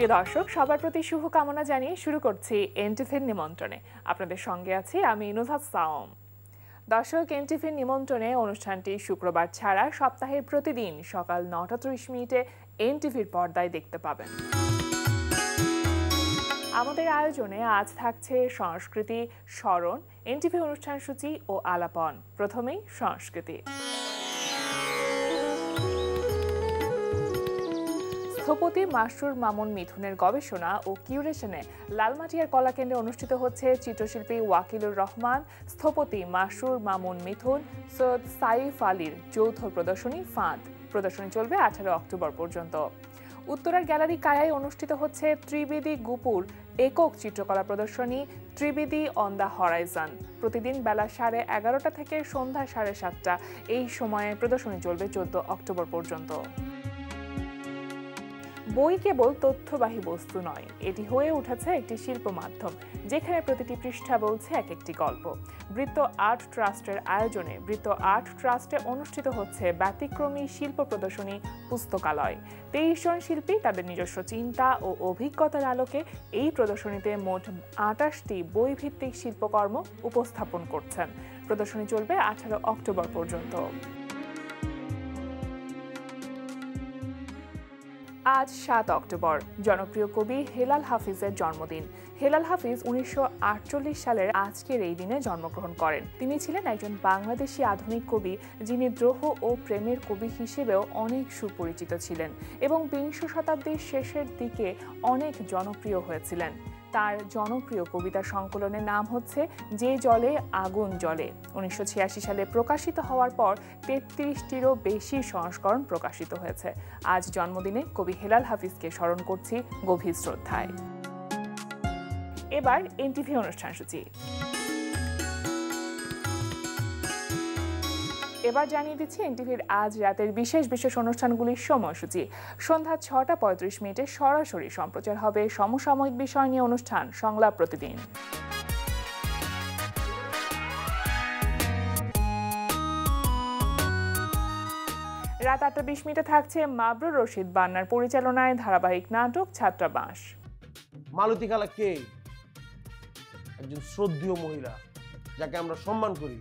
প্রিয় দর্শক, সবার প্রতি শুভকামনা জানিয়ে শুরু করছি এনটিভির নিমন্ত্রণে। আপনাদের সঙ্গে আছি আমি নুজহাত সাওম। দর্শক, এনটিভির নিমন্ত্রণে অনুষ্ঠানটি শুক্রবার ছাড়া সপ্তাহের প্রতিদিন সকাল 9:30 এনটিভির পর্দায় দেখতে পাবেন। আমাদের আয়োজনে আজ থাকছে সংস্কৃতি, স্মরণ, এনটিভি অনুষ্ঠান সূচি ও আলাপন। প্রথমেই সংস্কৃতি। স্থপতি মাসরুর মামুন মিথুনের গবেষণা ও কিউরেশনে লালমাটিয়ার কলাকেন্দ্রে অনুষ্ঠিত হচ্ছে চিত্রশিল্পী ওয়াকিলুর রহমান, স্থপতি মাসরুর মামুন মিথুন, সৈয়দ সাইফ আলীর যৌথ প্রদর্শনী ফাঁদ। প্রদর্শনী চলবে 18 অক্টোবর পর্যন্ত। উত্তরার গ্যালারি কায়ায় অনুষ্ঠিত হচ্ছে ত্রিবেদী গুপুর একক চিত্রকলা প্রদর্শনী ত্রিবেদী অন দ্য হরাইজন। প্রতিদিন বেলা 11:30 থেকে সন্ধ্যা 7:30 এই সময়ে প্রদর্শনী চলবে 14 অক্টোবর পর্যন্ত। বই কেবল তথ্যবাহী বস্তু নয়, এটি হয়ে উঠেছে একটি শিল্প মাধ্যম, যেখানে প্রতিটি পৃষ্ঠা বলছে এক একটি গল্প। বৃত্ত আর্ট ট্রাস্টের আয়োজনে বৃত্ত আর্ট ট্রাস্টে অনুষ্ঠিত হচ্ছে ব্যতিক্রমী শিল্প প্রদর্শনী পুস্তকালয়। 23 জন শিল্পী তাদের নিজস্ব চিন্তা ও অভিজ্ঞতার আলোকে এই প্রদর্শনীতে মোট 28টি বইভিত্তিক শিল্পকর্ম উপস্থাপন করছেন। প্রদর্শনী চলবে 18 অক্টোবর পর্যন্ত। আজ 7 অক্টোবর জনপ্রিয় কবি হেলাল হাফিজের জন্মদিন। হেলাল হাফিজ 1948 সালের আজকের এই দিনে জন্মগ্রহণ করেন। তিনি ছিলেন একজন বাংলাদেশি আধুনিক কবি, যিনি দ্রোহ ও প্রেমের কবি হিসেবেও অনেক সুপরিচিত ছিলেন এবং 20 শতাব্দীর শেষের দিকে অনেক জনপ্রিয় হয়েছিলেন। তার জনপ্রিয় কবিতা সংকলনের নাম হচ্ছে যে জলে আগুন জ্বলে। 1986 সালে প্রকাশিত হওয়ার পর 33টিরও বেশি সংস্করণ প্রকাশিত হয়েছে। আজ জন্মদিনে কবি হেলাল হাফিজকে স্মরণ করছি গভীর শ্রদ্ধায়। এবার এনটিভি অনুষ্ঠান সূচি। এবার জানিয়ে দিচ্ছি এনটিভির আজ রাতের বিশেষ বিশেষ অনুষ্ঠানগুলির সময়সূচি। সন্ধ্যা 6:35 সরাসরি সম্প্রচার হবে সমসাময়িক বিষয় নিয়ে অনুষ্ঠান সংলাপ প্রতিদিন। রাত 8:20 থাকছে মাবরুর রশিদ বান্নার পরিচালনায় ধারাবাহিক নাটক ছাত্রাবাস। মালতী খালা কে? একজন শ্রদ্ধেয় মহিলা, যাকে আমরা সম্মান করি।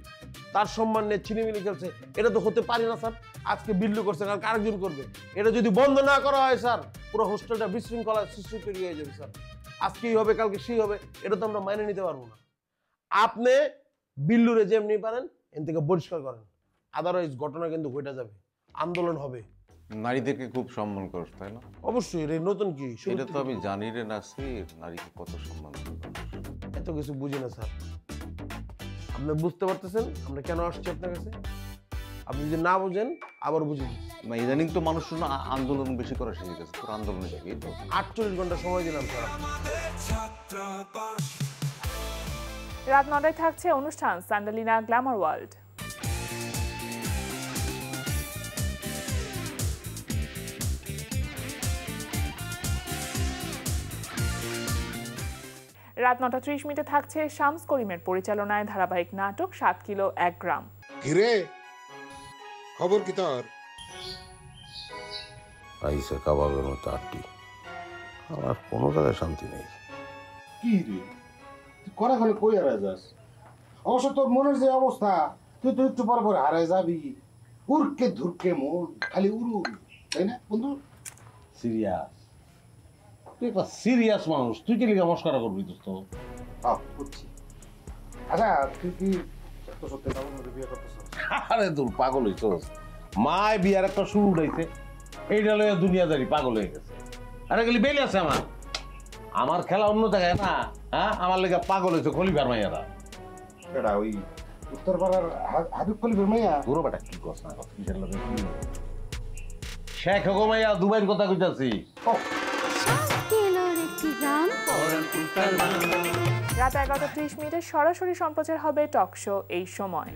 তার সম্মান নিয়ে ছিনিমিনি খেলছে, এটা তো হতে পারে না স্যার। আজকে বিল্লু করছে, কালকে আরেকজন করবে। এটা যদি বন্ধ না করা হয় স্যার, পুরো হোস্টেলটা বিশৃঙ্খলা সৃষ্টি তৈরি হয়ে যাবে স্যার। আজকেই হবে, কালকে সেই হবে, এটা তো আমরা মাইনে নিতে পারবো না। আপনি বিল্লুরে যেমনি পারেন এন থেকে বহিষ্কার করেন, আদারওয়াইজ ঘটনা কিন্তু ঘটে যাবে, আন্দোলন হবে। নারীদেরকে খুব সম্মান করস, তাই না? অবশ্যই, রে নতুন কি এটা তো আমি জানি রে নাসির, নারীকে কত সম্মান করস। এত কিছু বুঝি না স্যার। আপনি বুঝতে পারতেছেন আমরা কেন আসছি আপনার কাছে? আপনি যদি না বুঝেন আবার বুঝে দিন। না, ইদানিং তো মানুষ আন্দোলন বেশি করা শিখে গেছে, তোর আন্দোলনে শিখিয়ে তো 48 ঘন্টা সময় দিলাম স্যার। রাত 9টায় থাকছে অনুষ্ঠান স্যান্ডালিনা গ্ল্যামার ওয়ার্ল্ড। রাত 9:30 থাকছে শামস করিমের পরিচালনায় ধারাবাহিক নাটক 7 কিলো 1 গ্রাম। ঘিরে খবর কি তোর? আইসে কাবাবের মতো আটটি, আমার কোনো জায়গায় শান্তি নেই। কি রে, তুই করা খালি কই হারায় যাস? অবশ্য তোর মনের যে অবস্থা, তুই তো একটু পর পর হারায় যাবি। উড়কে ধুরকে মন খালি উড়ু, তাই না বন্ধু? সিরিয়াস, তুই একটা সিরিয়াস মানুষ, তুই কি লিখে মস্করা করবি? দোস্ত বুঝছি। আচ্ছা, তুই কি সত্যি বিয়ে করতেছ? আরে তোর পাগল হইছস, মায় বিয়ার একটা শুরু উঠাইছে, এইটা লইয়া দুনিয়াদারি পাগল হয়ে গেছে। আরে গেলি বেল আছে আমার খেলা অন্য জায়গায় না। হ্যাঁ, আমার লেগে পাগল হয়েছে খলিফার মাইয়ারা। এটা ওই উত্তরপাড়ার হাবিব খলিফার মাইয়া? পুরো বেটা কি কস না কস, কিসের লগে কি শেখ হগো মাইয়া দুবাইয়ের কথা কইতাছি। রাত 11:30 সরাসরি সম্প্রচার হবে টক শো এই সময়।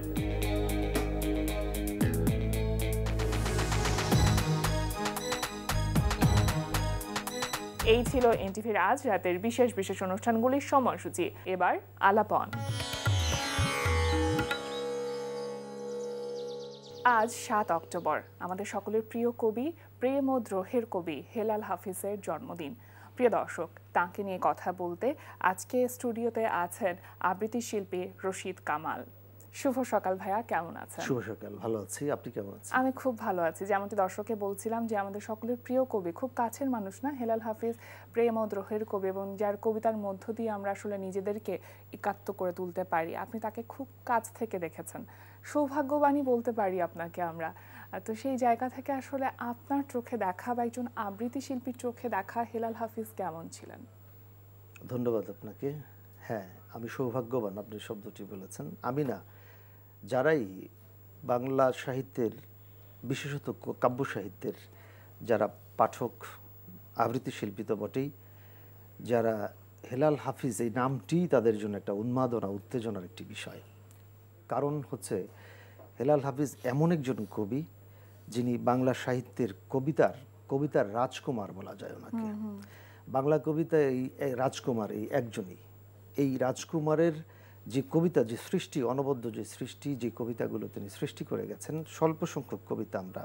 এই ছিল এনটিভির আজ রাতের বিশেষ বিশেষ অনুষ্ঠানগুলির সময়সূচি। এবার আলাপন। আজ 7 অক্টোবর আমাদের সকলের প্রিয় কবি, প্রেম ও দ্রোহের কবি হেলাল হাফিজের জন্মদিন। প্রিয় দর্শক, তাঁকে নিয়ে কথা বলতে আজকে স্টুডিওতে আছেন আবৃত্তি শিল্পী রশিদ কামাল। শুভ সকাল ভাইয়া, কেমন আছেন? শুভ সকাল, ভালো আছি, আপনি কেমন আছেন? আমি খুব ভালো আছি। যেমনটি দর্শককে বলছিলাম যে আমাদের সকলের প্রিয় কবি, খুব কাছের মানুষ না, হেলাল হাফিজ প্রেম ও দ্রোহের কবি, এবং যার কবিতার মধ্য দিয়ে আমরা আসলে নিজেদেরকে একাত্ম করে তুলতে পারি। আপনি তাকে খুব কাছ থেকে দেখেছেন, সৌভাগ্যবানই বলতে পারি আপনাকে আমরা। তো সেই জায়গা থেকে আসলে আপনার চোখে দেখা বা একজন আবৃত্তি শিল্পীর চোখে দেখা হেলাল হাফিজ কেমন ছিলেন? ধন্যবাদ আপনাকে। হ্যাঁ, আমি সৌভাগ্যবান, আপনি শব্দটি বলেছেন। আমি না, যারাই বাংলা সাহিত্যের, বিশেষত কাব্য সাহিত্যের যারা পাঠক, আবৃত্তি শিল্পী তো বটেই, যারা হেলাল হাফিজ এই নামটি তাদের জন্য একটা উন্মাদনা, উত্তেজনার একটি বিষয়। কারণ হচ্ছে হেলাল হাফিজ এমন একজন কবি যিনি বাংলা সাহিত্যের কবিতার রাজকুমার বলা যায় ওনাকে। বাংলা কবিতায় এই রাজকুমার এই একজনই। এই রাজকুমারের যে কবিতা, যে সৃষ্টি, অনবদ্য যে সৃষ্টি, যে কবিতাগুলো তিনি সৃষ্টি করে গেছেন, স্বল্প সংখ্যক কবিতা আমরা,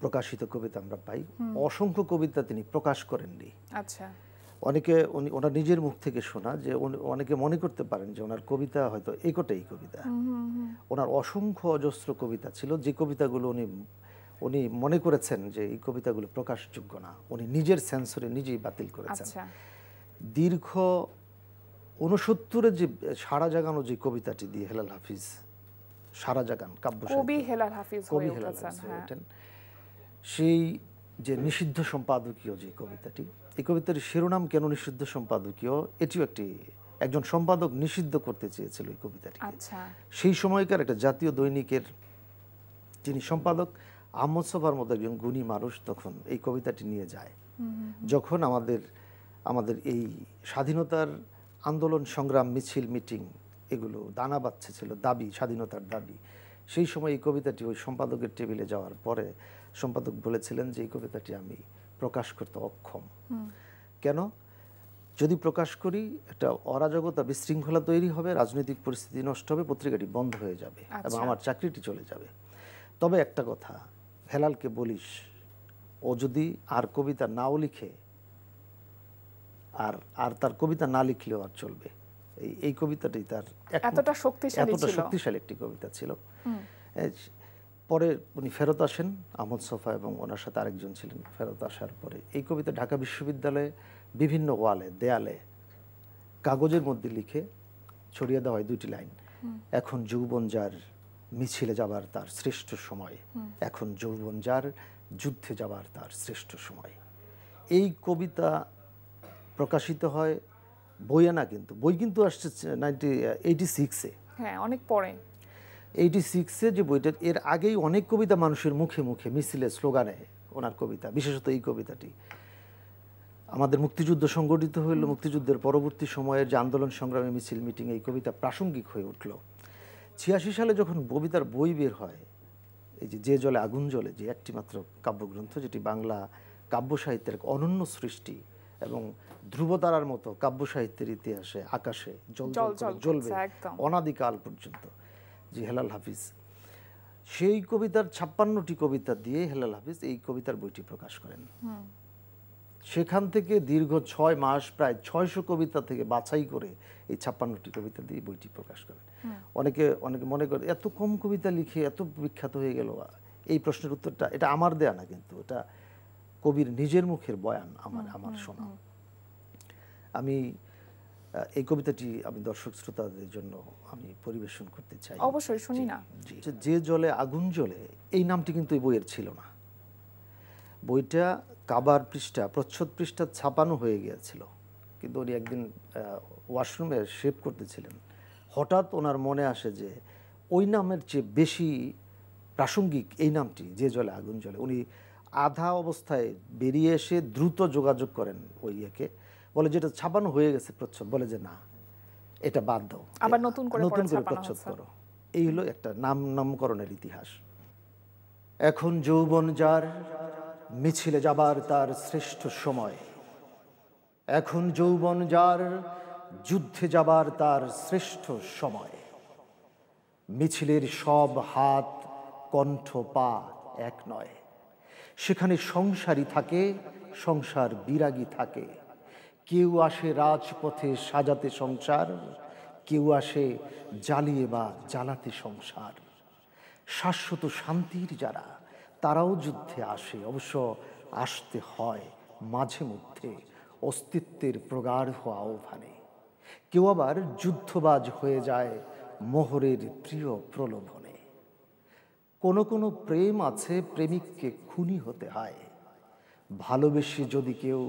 প্রকাশিত কবিতা আমরা পাই, অসংখ্য কবিতা তিনি প্রকাশ করেননি। আচ্ছা, অনেকে ওনার নিজের মুখ থেকে শোনা যে অনেকে মনে করতে পারেন যে ওনার কবিতা হয়তো একটাই কবিতা। ওনার অসংখ্য অজস্র কবিতা ছিল, যে কবিতাগুলো উনি মনে করেছেন যে এই কবিতাগুলো প্রকাশযোগ্য না, উনি নিজের সেন্সরে নিজেই বাতিল করেছেন। আচ্ছা, দীর্ঘ 69-এর যে সারা জাগানো যে কবিতাটি দিয়ে হেলাল হাফিজ সারা জাগান কাব্য কবি হেলাল হাফিজ কবি হয়ে হেলাল উঠেছেন। হাফিজ হ্যাঁ, ওঠেন, সেই যে নিষিদ্ধ সম্পাদকীয় যে কবিতাটি, এই কবিতার শিরোনাম কেন নিষিদ্ধ সম্পাদকীয়, এটিও একজন সম্পাদক নিষিদ্ধ করতে চেয়েছিল এই কবিতাটি। আচ্ছা, সেই সময়কার একটা জাতীয় দৈনিকের যিনি সম্পাদক, আহমদ সোফার মতো একজন গুণী মানুষ তখন এই কবিতাটি নিয়ে যায়। যখন আমাদের এই স্বাধীনতার আন্দোলন, সংগ্রাম, মিছিল, মিটিং এগুলো দানা বাঁধছে, দাবি, স্বাধীনতার দাবি, সেই সময় এই কবিতাটি ওই সম্পাদকের টেবিলে যাওয়ার পরে সম্পাদক বলেছিলেন যে এই কবিতাটি আমি প্রকাশ করতে অক্ষম। কেন? যদি প্রকাশ করি একটা অরাজকতা, বিশৃঙ্খলা তৈরি হবে, রাজনৈতিক পরিস্থিতি নষ্ট হবে, পত্রিকাটি বন্ধ হয়ে যাবে এবং আমার চাকরিটি চলে যাবে। তবে একটা কথা, হেলালকে বলিস ও যদি আর কবিতা নাও লিখে, আর তার কবিতা না লিখলেও আর চলবে। এই কবিতাটি তার এতটা শক্তিশালী একটি কবিতা ছিল। পরে উনি ফেরত আসেন, আহমদ সোফা এবং ওনার সাথে আরেকজন ছিলেন। ফেরত আসার পরে এই কবিতা ঢাকা বিশ্ববিদ্যালয়ে বিভিন্ন ওয়ালে, দেয়ালে, কাগজের মধ্যে লিখে ছড়িয়ে দেওয়া হয় 2টি লাইন। এখন যৌবন যার মিছিলে যাবার তার শ্রেষ্ঠ সময়, এখন যৌবন যার যুদ্ধে যাবার তার শ্রেষ্ঠ সময়। এই কবিতা প্রকাশিত হয় বইয়ে না, কিন্তু বই কিন্তু আসছে 1986-এ। হ্যাঁ, অনেক পরে। 86-এ যে বইটা, এর আগেই অনেক কবিতা মানুষের মুখে মুখে, মিছিলে, স্লোগানে ওনার কবিতা, বিশেষত এই কবিতাটি। আমাদের মুক্তিযুদ্ধ সংগঠিত হইল, মুক্তিযুদ্ধের পরবর্তী সময়ের যে আন্দোলন, সংগ্রামে, মিছিল, মিটিং, এই কবিতা প্রাসঙ্গিক হয়ে উঠল। 86 সালে যখন কবিতার বই বের হয়, এই যে জলে আগুন জ্বলে, যে একটি মাত্র কাব্যগ্রন্থ, যেটি বাংলা কাব্য সাহিত্যের এক অনন্য সৃষ্টি এবং ধ্রুবতারার মতো কাব্য সাহিত্যের ইতিহাসে আকাশে জ্বলবে অনাদিকাল পর্যন্ত, যে হেলাল হাফিজ, সেই কবিতার 56টি কবিতা দিয়ে হেলাল হাফিজ এই কবিতার বইটি প্রকাশ করেন। সেখান থেকে দীর্ঘ 6 মাস প্রায় 600 কবিতা থেকে বাছাই করে এই 56টি কবিতা দিয়ে বইটি প্রকাশ করেন। অনেকে মনে করে এত কম কবিতা লিখে এত বিখ্যাত হয়ে গেল। এই প্রশ্নের উত্তরটা এটা আমার দেয়া না, কিন্তু এটা কবির নিজের মুখের বয়ান, আমার শোনা। আমি এই কবিতাটি আমি দর্শক শ্রোতাদের জন্য আমি পরিবেশন করতে চাই। অবশ্যই, শুনি না। যে জলে আগুন জ্বলে, এই নামটি কিন্তু এই বইয়ের ছিল না। বইটা কাবার পৃষ্ঠা, প্রচ্ছদ পৃষ্ঠা ছাপানো হয়ে গিয়েছিল, কিন্তু উনি একদিন ওয়াশরুমে শেভ করতেছিলেন, হঠাৎ ওনার মনে আসে যে ওই নামের চেয়ে বেশি প্রাসঙ্গিক এই নামটি, যে জলে আগুন জ্বলে। উনি আধা অবস্থায় বেরিয়ে এসে দ্রুত যোগাযোগ করেন ওই ইয়েকে, বলে যেটা ছাপানো হয়ে গেছে প্রচ্ছদ, বলে যে না, এটা বাদ দাও, আবার নতুন করে প্রচ্ছদ করো। এই হলো একটা নামকরণের ইতিহাস। এখন যৌবন যার মিছিলে যাবার তার শ্রেষ্ঠ সময়, এখন যৌবন যার যুদ্ধে যাবার তার শ্রেষ্ঠ সময়। মিছিলের সব হাত, কণ্ঠ, পা এক নয়, সেখানে সংসারী থাকে সংসার বিরাগী থাকে। কেউ আসে রাজপথে সাজাতে সংসার, কেউ আসে জ্বালিয়ে বা জ্বালাতে সংসার। শাশ্বত শান্তির যারা, তারাও যুদ্ধে আসে, অবশ্য আসতে হয় মাঝে মধ্যে অস্তিত্বের প্রগাঢ় আহ্বানে। কেউ আবার যুদ্ধবাজ হয়ে যায় মোহরের প্রিয় প্রলোভনে। কোনো কোনো প্রেম আছে প্রেমিককে খুনি হতে হয়। ভালোবেসে যদি কেউ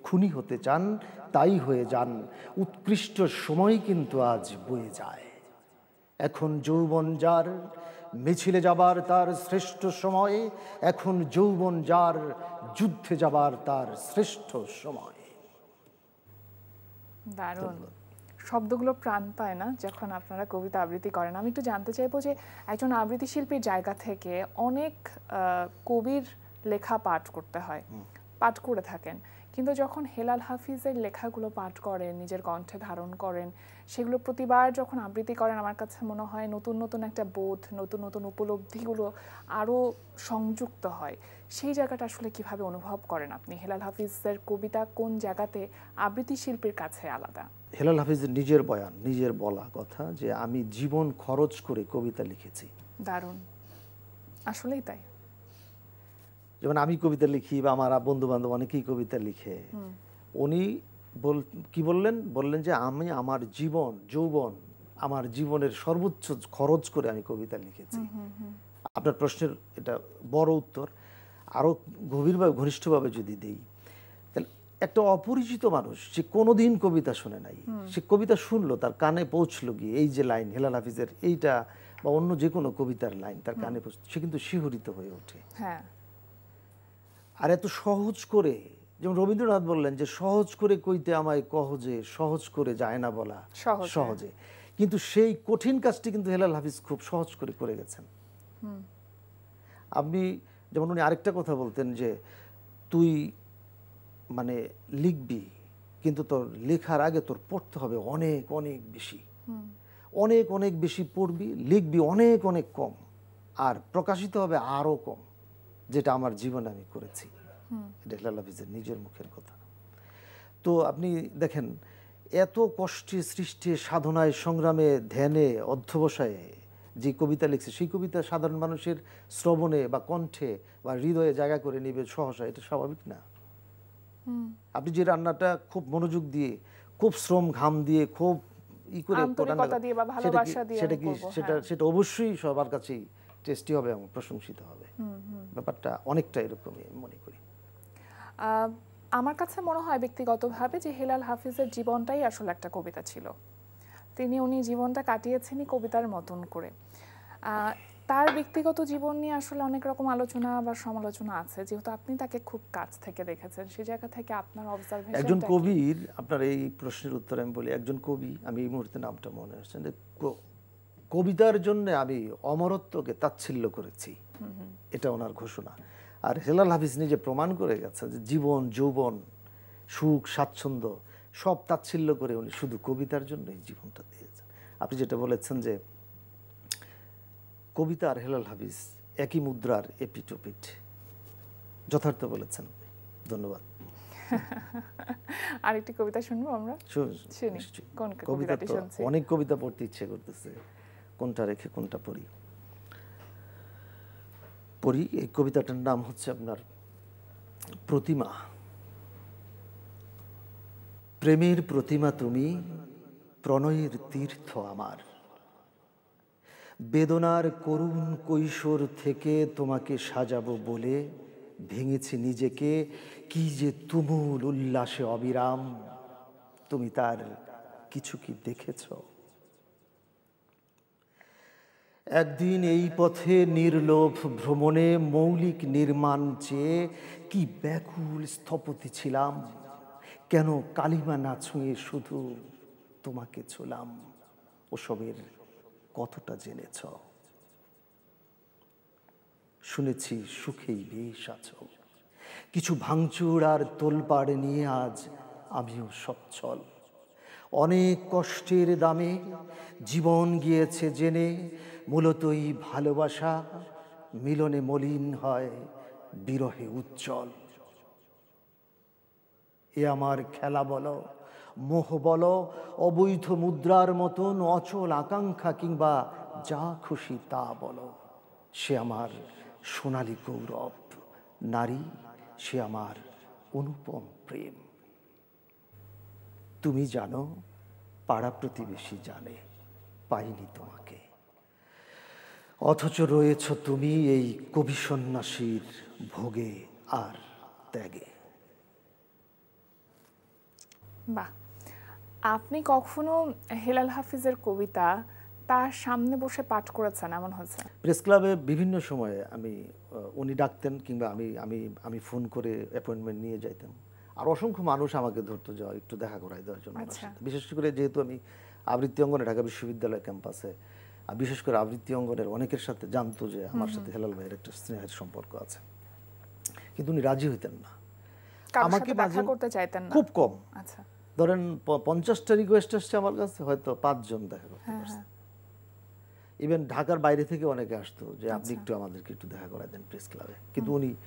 খুনি হতে চান, তাই হয়ে যান, উৎকৃষ্ট সময় কিন্তু আজ বয়ে যায়। এখন যৌবন যার, মিছিলে যাবার তার শ্রেষ্ঠ সময়। এখন যৌবন যার, যুদ্ধে যাবার তার শ্রেষ্ঠ সময়। দারুণ। শব্দগুলো প্রাণ পায় না যখন আপনারা কবিতা আবৃত্তি করেন। আমি একটু জানতে চাইবো যে একজন আবৃত্তি শিল্পীর জায়গা থেকে অনেক কবির লেখা পাঠ করতে হয়, পাঠ করে থাকেন, কিন্তু যখন হেলাল হাফিজের লেখাগুলো পাঠ করেন, নিজের কণ্ঠে ধারণ করেন, সেগুলো প্রতিবার যখন আবৃত্তি করেন, আমার কাছে মনে হয় নতুন নতুন একটা বোধ, নতুন নতুন উপলব্ধিগুলো আরও সংযুক্ত হয়। সেই জায়গাটা আসলে কিভাবে অনুভব করেন আপনি? হেলাল হাফিজের কবিতা কোন জায়গাতে আবৃত্তি শিল্পীর কাছে আলাদা? হেলাল হাফিজের নিজের বয়ান, নিজের বলা কথা যে আমি জীবন খরচ করে কবিতা লিখেছি। দারুণ, আসলেই তাই। যেমন আমি কবিতা লিখি বা আমার বন্ধু বান্ধব অনেকেই কবিতা লিখে, উনি কি বললেন যে আমি আমার জীবন যৌবন, আমার জীবনের সর্বোচ্চ খরচ করে আমি কবিতা লিখেছি। আপনার প্রশ্নের এটা বড় উত্তর। আরো গভীরভাবে ঘনিষ্ঠভাবে যদি দেই, তাহলে একটা অপরিচিত মানুষ যে কোনোদিন কবিতা শুনে নাই, সে কবিতা শুনলো, তার কানে পৌঁছলো গিয়ে এই যে লাইন হেলাল হাফিজের এইটা বা অন্য যে কোনো কবিতার লাইন তার কানে পৌঁছলো, সে কিন্তু শিহরিত হয়ে ওঠে। হ্যাঁ, আর এত সহজ করে, যেমন রবীন্দ্রনাথ বললেন যে সহজ করে কইতে আমায় কহজে, সহজ করে যায় না বলা সহজে। কিন্তু সেই কঠিন কাজটি কিন্তু হেলাল হাফিজ খুব সহজ করে করে গেছেন। আপনি যেমন উনি আরেকটা কথা বলতেন যে তুই মানে লিখবি, কিন্তু তোর লেখার আগে তোর পড়তে হবে অনেক অনেক বেশি, অনেক অনেক বেশি পড়বি, লিখবি অনেক অনেক কম, আর প্রকাশিত হবে আরো কম, যেটা আমার জীবনে আমি করেছি। এটা হেলাল হাফিজের নিজের মুখের কথা। তো আপনি দেখেন, এত কষ্টে সৃষ্টি, সাধনায়, সংগ্রামে, ধ্যানে, অধ্যবসায়ে যে কবিতা লিখছে, সেই কবিতা সাধারণ মানুষের শ্রবণে বা কণ্ঠে বা হৃদয়ে জায়গা করে নিবে সহসা, এটা স্বাভাবিক না। আপনি যে রান্নাটা খুব মনোযোগ দিয়ে, খুব শ্রম ঘাম দিয়ে, খুব করে সেটা অবশ্যই সবার কাছেই টেস্টি হবে এবং প্রশংসিত হবে। ব্যাপারটা অনেকটা এরকমই মনে করি। আমার কাছে মনে হয় ব্যক্তিগতভাবে যে হেলাল হাফিজের জীবনটাই আসলে একটা কবিতা ছিল। উনি জীবনটা কাটিয়েছেনই কবিতার মতন করে। তার ব্যক্তিগত জীবন নিয়ে আসলে অনেক রকম আলোচনা বা সমালোচনা আছে, যেহেতু আপনি তাকে খুব কাছ থেকে দেখেছেন, সেই জায়গা থেকে আপনার অবজারভেশন। একজন কবির, আপনার এই প্রশ্নের উত্তরে আমি বলি, একজন কবি, আমি এই মুহূর্তে নামটা মনে আসছে, কবিতার জন্য আমি অমরত্বকে তাচ্ছিল্য করেছি, এটা ওনার ঘোষণা। আর হেলাল হাফিজ নিজে প্রমাণ করে গেছে যে জীবন যৌবন, সুখ স্বাচ্ছন্দ্য সব তাচ্ছিল্য করে উনি শুধু কবিতার জন্য এই জীবনটা দিয়েছেন। আপনি যেটা বলেছেন যে কবিতা আর হেলাল হাফিজ একই মুদ্রার এপিটোপিট, যথার্থ বলেছেন, ধন্যবাদ। আরেকটি কবিতা শুনবো আমরা। কবিতা তো অনেক কবিতা পড়তে ইচ্ছে করতেছে, কোনটা রেখে কোনটা পড়ি। এই কবিতাটার নাম হচ্ছে আপনার প্রতিমা। প্রেমের প্রতিমা তুমি, প্রণয়ের তীর্থ আমার, বেদনার করুণ কৈশোর থেকে তোমাকে সাজাবো বলে ভেঙেছি নিজেকে, কি যে তুমুল উল্লাসে অবিরাম, তুমি তার কিছু কি দেখেছ? একদিন এই পথে নির্লোভ ভ্রমণে মৌলিক নির্মাণ চেয়ে কি ব্যাকুল স্থপতি ছিলাম, কেন কালিমা না ছুঁয়ে শুধু তোমাকে ছোলাম, ওসবের কতটা জেনেছ? শুনেছি সুখেই বেশ আছো, কিছু ভাঙচুর আর তোলপাড় নিয়ে আজ আমিও সচ্ছল, অনেক কষ্টের দামে জীবন গিয়েছে জেনে, মূলতই ভালোবাসা মিলনে মলিন হয়, বিরহে উজ্জ্বল। এ আমার খেলা বলো, মোহ বলো, অবৈধ মুদ্রার মতন অচল আকাঙ্ক্ষা কিংবা যা খুশি তা বলো, সে আমার সোনালী গৌরব। নারী, সে আমার অনুপম প্রেম। তুমি জানো, পাড়া প্রতিবেশী জানে, পাইনি তোমাকে, অথচ রয়েছ তুমি এই কবি সন্ন্যাসীর ভোগে আর ত্যাগে। বাহ, আপনি কখনো হেলাল হাফিজের কবিতা তার সামনে বসে পাঠ করেছেন এমন হয়েছে? প্রেস ক্লাবে বিভিন্ন সময়ে আমি উনি ডাকতেন কিংবা আমি আমি আমি ফোন করে অ্যাপয়েন্টমেন্ট নিয়ে যাইতাম। আর অসংখ্য মানুষ আমাকে ধরতো যাওয়া একটু দেখা করাই দেওয়ার জন্য আমার আচ্ছা। সাথে। বিশেষ করে যেহেতু আমি আবৃত্তি অঙ্গনে ঢাকা বিশ্ববিদ্যালয় ক্যাম্পাসে, আর বিশেষ করে আবৃত্তি অঙ্গনের অনেকের সাথে জানতো যে আমার সাথে হেলাল ভাইয়ের একটা স্নেহের সম্পর্ক আছে, কিন্তু উনি রাজি হইতেন না। কারোর আমাকে সাথে দেখা মাঝে- করতে চাইতেন না? খুব কম, আচ্ছা। ধরেন 50টা রিকোয়েস্ট আসছে আমার কাছে, হয়তো 5 জন দেখা করতে হ্যাঁ, পারছে। হ্যাঁ। ইভেন ঢাকার বাইরে থেকে অনেকে আসতো যে আপনি একটু আমাদেরকে একটু দেখা করাই দেন প্রেস ক্লাবে, কিন্তু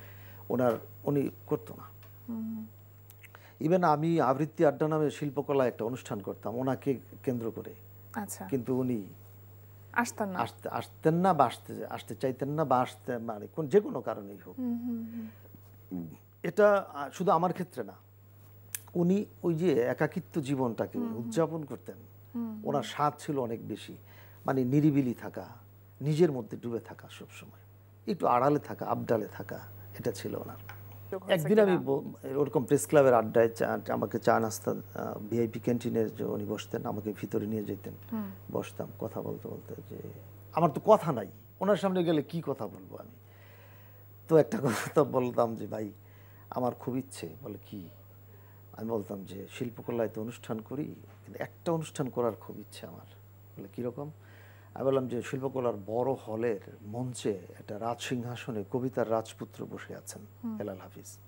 উনি করতো না। ইভেন আমি আবৃত্তি আড্ডা নামে শিল্পকলা একটা অনুষ্ঠান করতাম ওনাকে কেন্দ্র করে, আচ্ছা, কিন্তু উনি আসতেন না? আসতেন না বা আসতে চাইতেন না, বা আসতে মানে যে কোনো কারণেই হোক। এটা শুধু আমার ক্ষেত্রে না, উনি ওই যে একাকিত্ব জীবনটাকে উনি উদযাপন করতেন। ওনার স্বাদ ছিল অনেক বেশি, মানে নিরিবিলি থাকা, নিজের মধ্যে ডুবে থাকা, সবসময় একটু আড়ালে থাকা, আবডালে থাকা, এটা ছিল ওনার। একদিন আমি ওরকম প্রেস ক্লাবের আড্ডায় আমাকে চা নাস্তা ভিআইপি ক্যান্টিনে যে উনি বসতেন, আমাকে ভিতরে নিয়ে যেতেন, বসতাম, কথা বলতে বলতে যে আমার তো কথা নাই, ওনার সামনে গেলে কি কথা বলবো আমি। তো একটা কথা বলতাম যে ভাই আমার খুব ইচ্ছে, বলে কি? আমি বলতাম যে শিল্পকলায় তো অনুষ্ঠান করি, কিন্তু একটা অনুষ্ঠান করার খুব ইচ্ছে আমার। বলে কীরকম? আমি বললাম যে শিল্পকলার বড় হলের মঞ্চে একটা রাজসিংহাসনে কবিতার রাজপুত্র বসে আছেন হেলাল হাফিজ,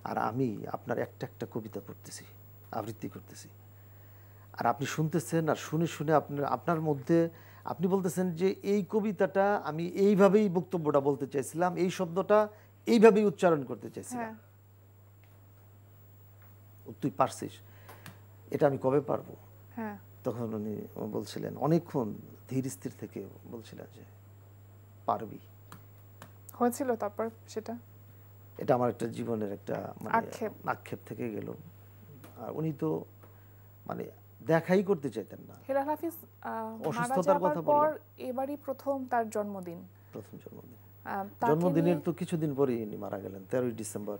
আর আমি আপনার একটা একটা কবিতা পড়তেছি, আবৃত্তি করতেছি, আর আপনি শুনতেছেন, আর শুনে শুনে আপনার মধ্যে আপনি বলতেছেন যে এই কবিতাটা আমি এইভাবেই বক্তব্যটা বলতে চাইছিলাম, এই শব্দটা এইভাবেই উচ্চারণ করতে চাইছিলাম, হ্যাঁ। তুই পারছিস, এটা আমি কবে পারবো? হ্যাঁ। তখন উনি বলছিলেন, অনেকক্ষণ ধীর স্থির থেকে বলছিলেন যে পারবি। হয়েছিল তারপর সেটা? এটা আমার একটা জীবনের একটা মানে আক্ষেপ। আক্ষেপ থেকে গেল। আর উনি তো মানে দেখাই করতে চাইতেন না। হেলাল হাফিজ মারা অসুস্থতার যাবার কথা পর বললাম। এবারই প্রথম তার জন্মদিন। প্রথম জন্মদিন, তাকে জন্মদিনের নিয়ে- তো কিছুদিন পরেই ইনি মারা গেলেন, 13ই ডিসেম্বর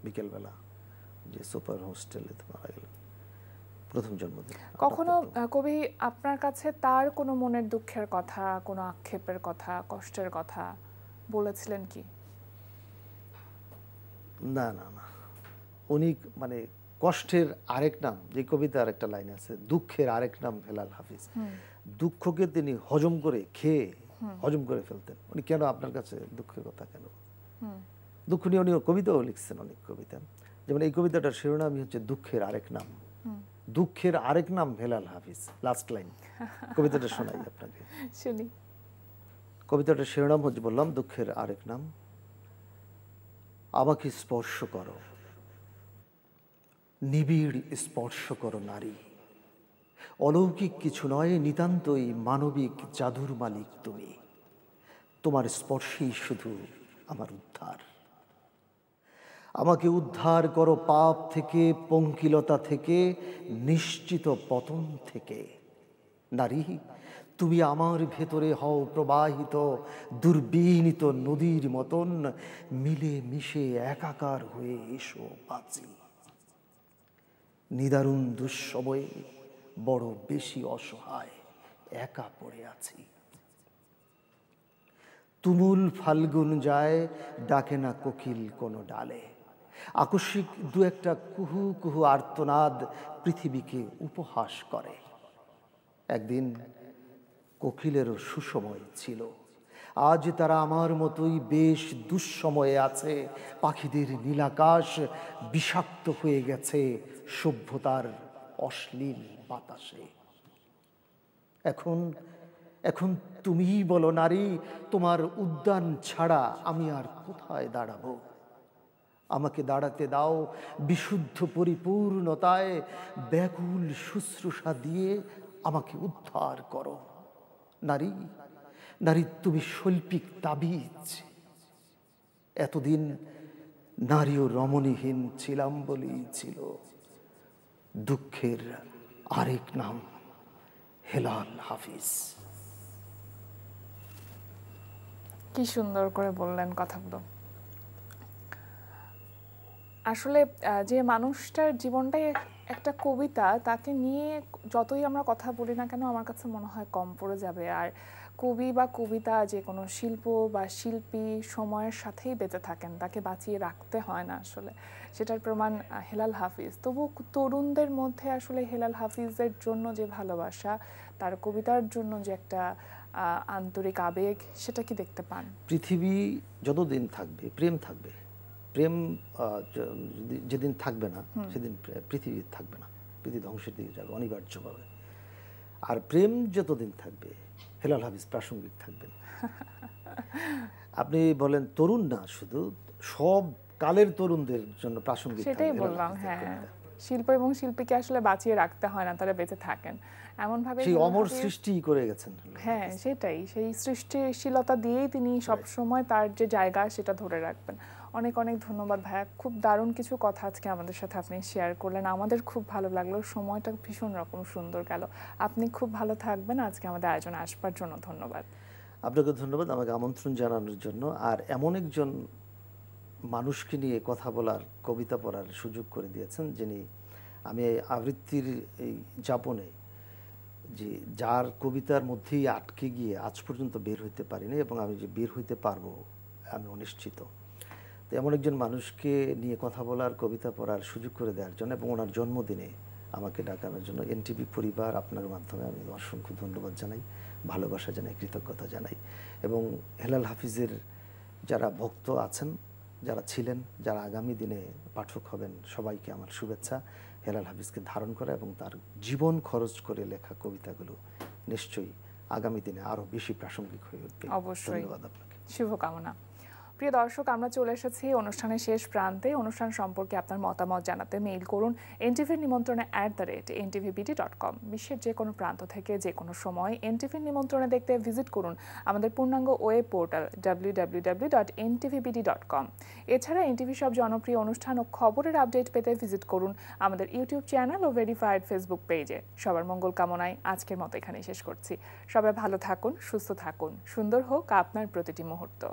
বিকেলবেলা যে সুপার হোস্টেলে মারা গেলেন, প্রথম জন্মদিন। কখনো কবি আপনার কাছে তার কোনো মনের দুঃখের কথা, কোনো আক্ষেপের কথা, কষ্টের কথা বলেছিলেন কি? না না না, উনি মানে কষ্টের আরেক নাম, যে কবিতার একটা লাইন আছে, দুঃখের আরেক নাম হেলাল হাফিজ। দুঃখকে তিনি হজম করে খেয়ে হজম করে ফেলতেন। উনি কেন আপনার কাছে দুঃখের কথা কেন? দুঃখ নিয়ে উনি কবিতাও লিখছেন, অনেক কবিতা, যেমন এই কবিতাটার শিরোনামই হচ্ছে দুঃখের আরেক নাম। দুঃখের আরেক নাম হেলাল হাফিজ, লাস্ট লাইন। কবিতাটা শোনাই আপনাকে, শুনি। কবিতাটার শিরোনাম হচ্ছে, বললাম, দুঃখের আরেক নাম। আমাকে স্পর্শ করো, নিবিড় স্পর্শ করো নারী, অলৌকিক কিছু নয়, নিতান্তই মানবিক জাদুর মালিক তুমি। তোমার স্পর্শেই শুধু আমার উদ্ধার। আমাকে উদ্ধার করো পাপ থেকে, পঙ্কিলতা থেকে, নিশ্চিত পতন থেকে। নারী, তুমি আমার ভেতরে হও প্রবাহিত দুর্বিনীত নদীর মতন, মিলে মিশে একাকার হয়ে এসো বাঁচি। নিদারুণ দুঃসময়ে বড় বেশি অসহায় একা পড়ে আছি। তুমুল ফাল্গুন যায়, ডাকে না কোকিল কোনো ডালে, আকস্মিক দু একটা কুহু কুহু আর্তনাদ পৃথিবীকে উপহাস করে। একদিন কোকিলেরও সুসময় ছিল, আজ তারা আমার মতোই বেশ দুঃসময়ে আছে। পাখিদের নীলাকাশ বিষাক্ত হয়ে গেছে সভ্যতার অশ্লীল বাতাসে। এখন এখন তুমিই বলো নারী, তোমার উদ্যান ছাড়া আমি আর কোথায় দাঁড়াবো? আমাকে দাঁড়াতে দাও বিশুদ্ধ পরিপূর্ণতায়, ব্যাকুল শুশ্রূষা দিয়ে আমাকে উদ্ধার করো। নারী, নারী তুমি শৈল্পিক তাবিজ। এতদিন নারী ও রমণীহীন ছিলাম বলেই ছিল দুঃখের আরেক নাম হেলাল হাফিজ। কি সুন্দর করে বললেন কথাগুলো। আসলে যে মানুষটার জীবনটাই একটা কবিতা, তাকে নিয়ে যতই আমরা কথা বলি না কেন আমার কাছে মনে হয় কম পড়ে যাবে। আর কবি বা কবিতা, যে কোনো শিল্প বা শিল্পী সময়ের সাথেই বেঁচে থাকেন, তাকে বাঁচিয়ে রাখতে হয় না আসলে। সেটার প্রমাণ হেলাল হাফিজ। তবু তরুণদের মধ্যে আসলে হেলাল হাফিজের জন্য যে ভালোবাসা, তার কবিতার জন্য যে একটা আন্তরিক আবেগ, সেটা কি দেখতে পান? পৃথিবী যতদিন থাকবে প্রেম থাকবে। প্রেম যেদিন থাকবে না সেদিন পৃথিবী থাকবে না, পৃথিবী ধ্বংসের দিকে যাবে অনিবার্যভাবে। আর প্রেম যতদিন থাকবে হেলাল হাফিজ প্রাসঙ্গিক থাকবেন। আপনি বলেন তরুণ না, শুধু সব কালের তরুণদের জন্য প্রাসঙ্গিক। সেটাই বললাম, হ্যাঁ, শিল্প এবং শিল্পীকে আসলে বাঁচিয়ে রাখতে হয় না, তারা বেঁচে থাকেন এমন ভাবে। সেই অমর সৃষ্টি করে গেছেন। হ্যাঁ, সেটাই, সেই সৃষ্টিশীলতা দিয়েই তিনি সব সময় তার যে জায়গা সেটা ধরে রাখবেন। অনেক অনেক ধন্যবাদ ভাইয়া, খুব দারুণ কিছু কথা আজকে আমাদের সাথে আপনি শেয়ার করলেন, আমাদের খুব ভালো লাগলো, সময়টা ভীষণ রকম সুন্দর গেল। আপনি খুব ভালো থাকবেন, আজকে আমাদের আয়োজনে আসবার জন্য ধন্যবাদ। আপনাকে ধন্যবাদ আমাকে আমন্ত্রণ জানানোর জন্য। আর এমন একজন মানুষকে নিয়ে কথা বলার, কবিতা পড়ার সুযোগ করে দিয়েছেন, যিনি আমি আবৃত্তির এই যাপনে যে যার কবিতার মধ্যেই আটকে গিয়ে আজ পর্যন্ত বের হইতে পারিনি, এবং আমি যে বের হইতে পারবো আমি অনিশ্চিত। তো এমন একজন মানুষকে নিয়ে কথা বলার, কবিতা পড়ার সুযোগ করে দেওয়ার জন্য এবং ওনার জন্মদিনে আমাকে ডাকানোর জন্য এনটিভি পরিবার আপনার মাধ্যমে আমি অসংখ্য ধন্যবাদ জানাই, ভালোবাসা জানাই, কৃতজ্ঞতা জানাই। এবং হেলাল হাফিজের যারা ভক্ত আছেন, যারা ছিলেন, যারা আগামী দিনে পাঠক হবেন, সবাইকে আমার শুভেচ্ছা। হেলাল হাফিজকে ধারণ করা এবং তার জীবন খরচ করে লেখা কবিতাগুলো নিশ্চয়ই আগামী দিনে আরও বেশি প্রাসঙ্গিক হয়ে উঠবে। অবশ্যই, ধন্যবাদ আপনাকে, শুভকামনা। প্রিয় দর্শক, আমরা চলে এসেছি অনুষ্ঠানের শেষ প্রান্তে। অনুষ্ঠান সম্পর্কে আপনার মতামত জানাতে মেইল করুন এনটিভির নিমন্ত্রণে @ntvbd.com। বিশ্বের যে কোনো প্রান্ত থেকে যে কোনো সময় এনটিভির নিমন্ত্রণে দেখতে ভিজিট করুন আমাদের পূর্ণাঙ্গ ওয়েব পোর্টাল www.ntvbd.com। এছাড়া এনটিভি সব জনপ্রিয় অনুষ্ঠান ও খবরের আপডেট পেতে ভিজিট করুন আমাদের ইউটিউব চ্যানেল ও ভেরিফাইড ফেসবুক পেজে। সবার মঙ্গল কামনায় আজকের মতো এখানেই শেষ করছি। সবাই ভালো থাকুন, সুস্থ থাকুন, সুন্দর হোক আপনার প্রতিটি মুহূর্ত।